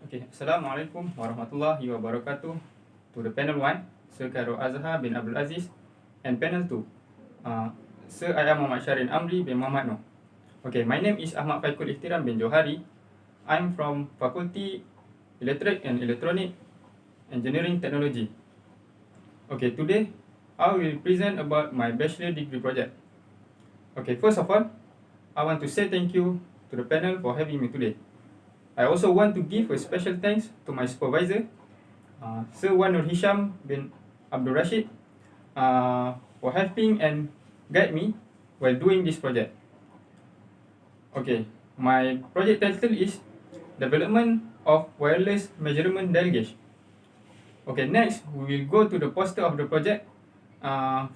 Okay, Assalamualaikum warahmatullahi wabarakatuh. To the panel 1, Sir Khairul Azhar bin Abdul Aziz, and panel 2, Sir Ayah Muhammad Syarin Amri bin Muhammad Noor. Okay, my name is Ahmad Faikul Ihtiram bin Johari. I'm from Faculty Electric and Electronic Engineering Technology. Okay, today I will present about my bachelor degree project. Okay, first of all, I want to say thank you to the panel for having me today. I also want to give a special thanks to my supervisor, Sir Wan Nur Hisham bin Abdul Rashid, for helping and guide me while doing this project. Okay, my project title is Development of Wireless Measurement Dial Gauge. Okay, next we will go to the poster of the project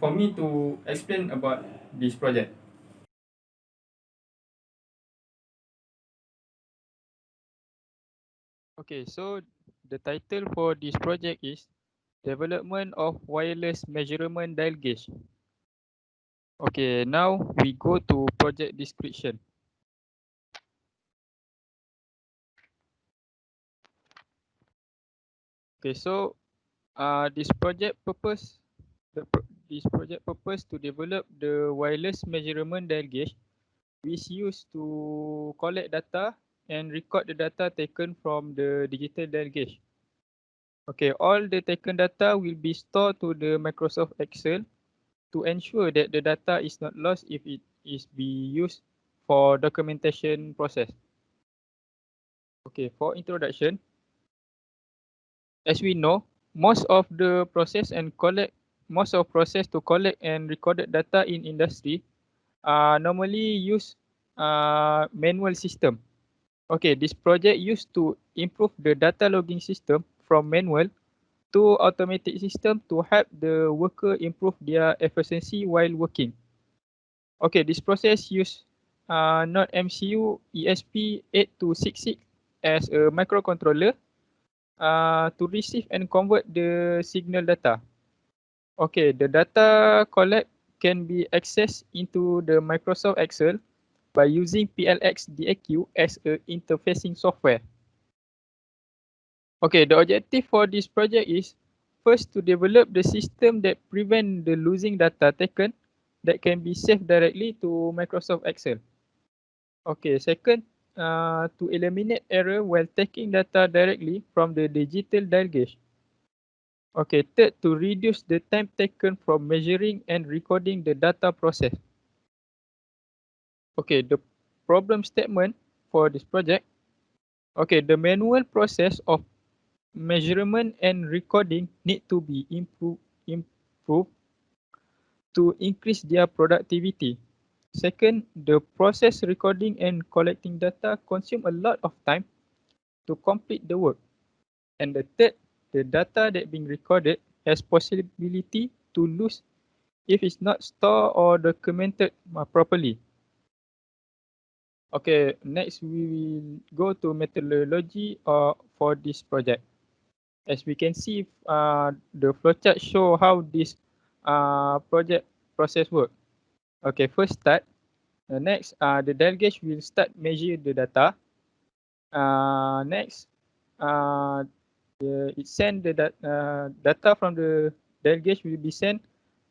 for me to explain about this project. Okay, so the title for this project is Development of Wireless Measurement Dial Gauge. Okay, now we go to project description. Okay, so this project purpose to develop the wireless measurement dial gauge, which used to collect data and record the data taken from the digital dial gauge. Okay, all the taken data will be stored to the Microsoft Excel to ensure that the data is not lost if it is be used for documentation process. Okay, for introduction, as we know, most of process to collect and recorded data in industry normally use manual system. Okay, this project used to improve the data logging system from manual to automatic system to help the worker improve their efficiency while working. Okay, this process use not MCU ESP8266 as a microcontroller to receive and convert the signal data. Okay, the data collect can be accessed into the Microsoft Excel by using PLX DAQ as a interfacing software. Okay, the objective for this project is first to develop the system that prevent the losing data taken that can be saved directly to Microsoft Excel. Okay, second, to eliminate error while taking data directly from the digital dial gauge. Okay, third, to reduce the time taken from measuring and recording the data process. Okay, the problem statement for this project. Okay, the manual process of measurement and recording need to be improved to increase their productivity. Second, the process recording and collecting data consume a lot of time to complete the work. And the third, the data that being recorded has possibility to lose if it's not stored or documented properly. Okay, next we will go to methodology for this project. As we can see, the flowchart show how this project process work. Okay, first start. Next, the dial gauge will start measure the data. Next, it send the data from the dial gauge will be sent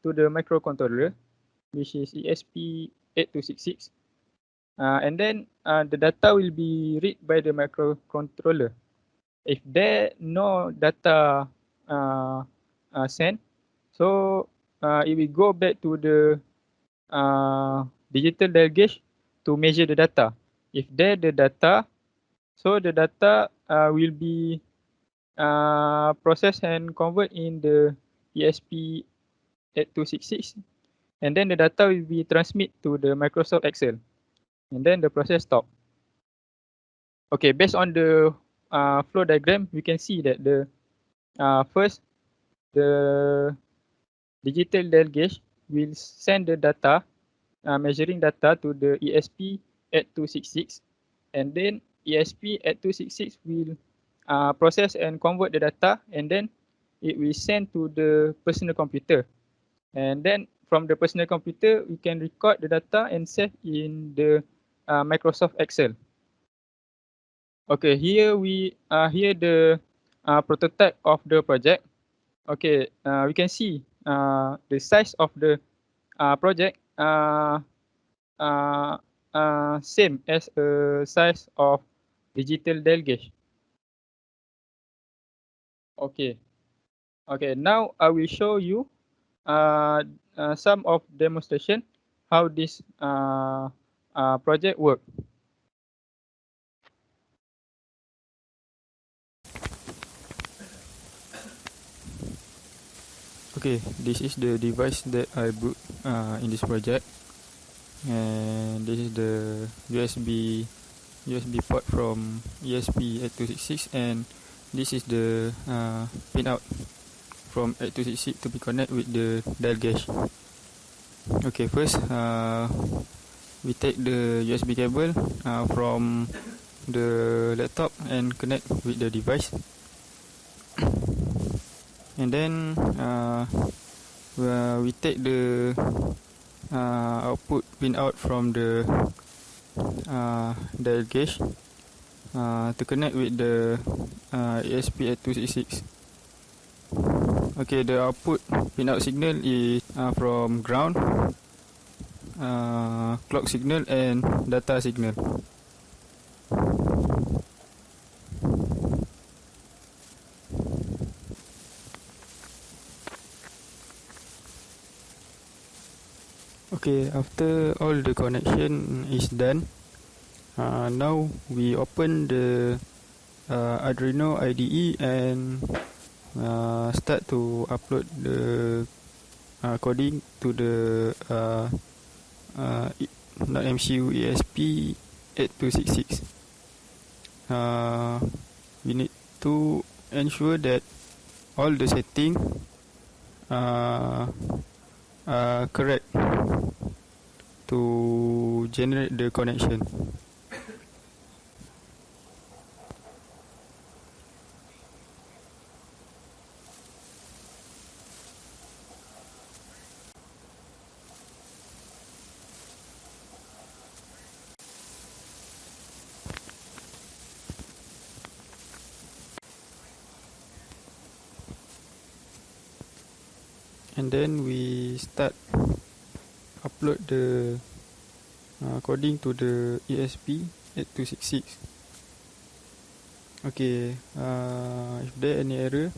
to the microcontroller, which is ESP8266. And then the data will be read by the microcontroller. If there no data sent, so it will go back to the digital dial gauge to measure the data. If there the data, so the data will be processed and convert in the ESP8266, and then the data will be transmit to the Microsoft Excel, and then the process stop. Okay, based on the flow diagram, we can see that the first, the digital dial gauge will send the data, measuring data to the ESP8266, and then ESP8266 will process and convert the data, and then it will send to the personal computer. And then from the personal computer, we can record the data and save in the Microsoft Excel. Okay, here the prototype of the project. Okay, we can see the size of the project uh, same as a size of digital dial gauge. Okay, okay. Now I will show you some of demonstration how this project work. Okay, this is the device that I built in this project, and this is the USB port from ESP8266, and this is the pin out from 8266 to be connected with the dial gauge. Okay, first we take the USB cable from the laptop and connect with the device, and then we take the output pin out from the dial gauge to connect with the ESP8266. Okay, the output pin out signal is from ground, clock signal and data signal. Okay, after all the connection is done, now we open the Arduino IDE and start to upload the coding to the MCU ESP8266. We need to ensure that all the settings are correct to generate the connection. And then we start upload the coding to the ESP8266. Okay, if there any error,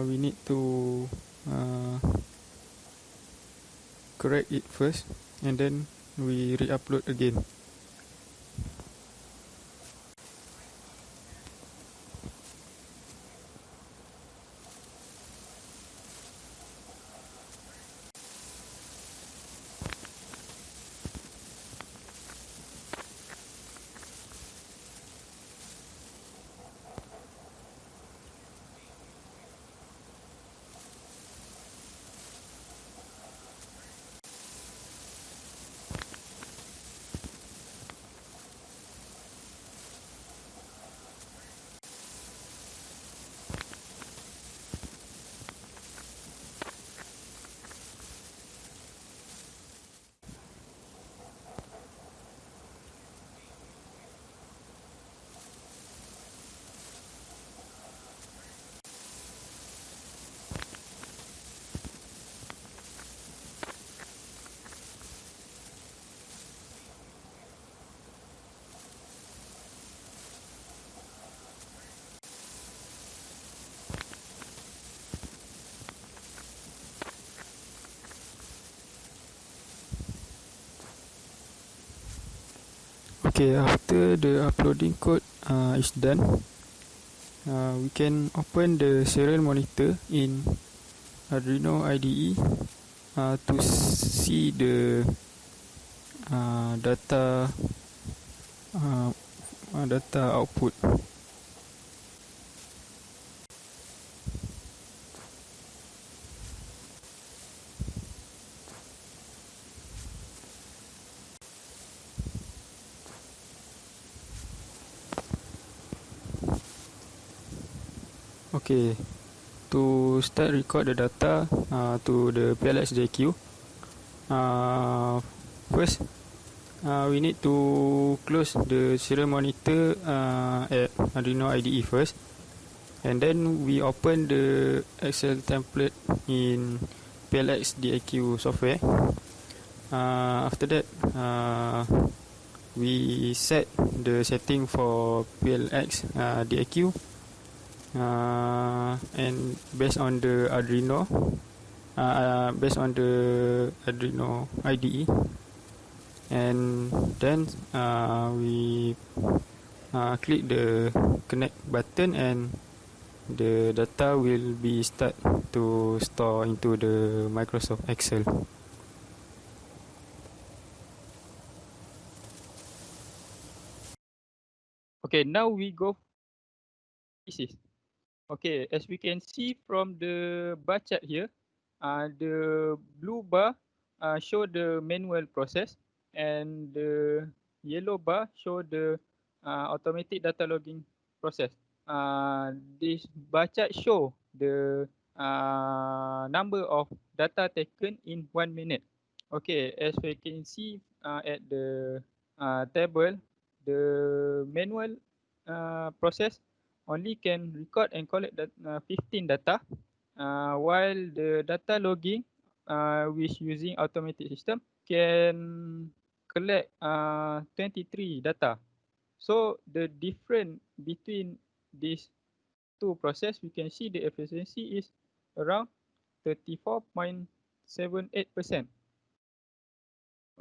we need to correct it first, and then we re-upload again. Okay, after the uploading code is done, we can open the serial monitor in Arduino IDE to see the data output. Okay, to start record the data to the PLSJQ, first we need to close the serial monitor at Arduino IDE first, and then we open the Excel template in PLX DIQ software. After that, we set the setting for PLX DIQ, and based on the Arduino IDE, and then we click the connect button, and the data will be start to store into the Microsoft Excel. Okay, now we go pieces. Okay, as we can see from the bar chart here, the blue bar show the manual process, and the yellow bar show the automatic data logging process. This bar chart show the number of data taken in 1 minute. Okay, as we can see at the table, the manual process only can record and collect 15 data, while the data logging, which using automated system, can collect 23 data. So the difference between these two process, we can see the efficiency is around 34.78%.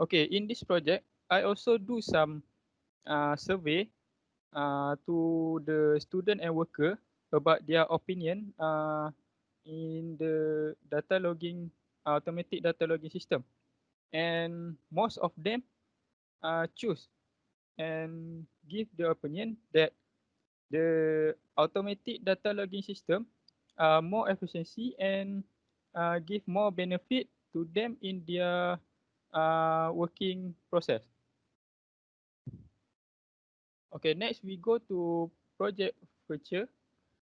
Okay, in this project, I also do some survey to the student and worker about their opinion in the data logging, automatic data logging system, and most of them choose and give the opinion that the automatic data logging system more efficiency and give more benefit to them in their working process. Okay, next we go to project feature,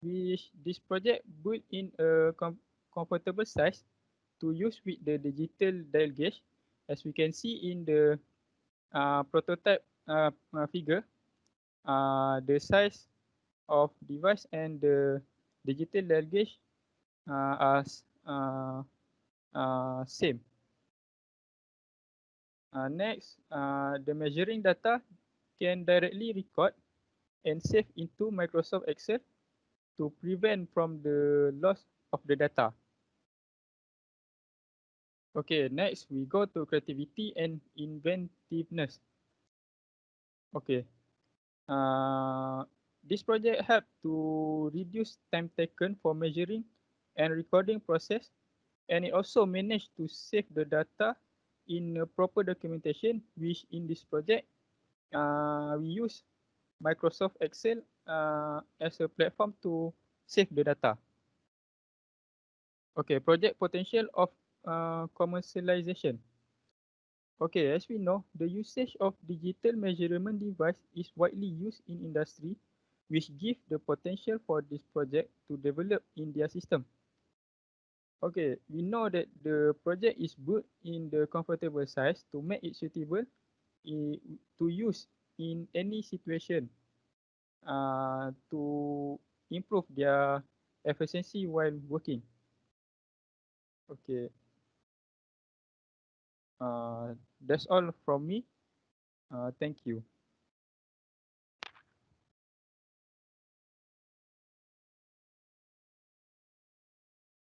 which this project built in a comfortable size to use with the digital dial gauge. As we can see in the prototype figure, the size of device and the digital dial gauge are same. Next, the measuring data can directly record and save into Microsoft Excel to prevent from the loss of the data. Okay, next we go to creativity and inventiveness. Okay, this project help to reduce time taken for measuring and recording process, and it also managed to save the data in a proper documentation, which in this project we use Microsoft Excel as a platform to save the data. Okay, project potential of commercialization. Okay, as we know, the usage of digital measurement device is widely used in industry, which give the potential for this project to develop in their system. Okay, we know that the project is built in the comfortable size to make it suitable to use in any situation to improve their efficiency while working. Okay, that's all from me. Thank you.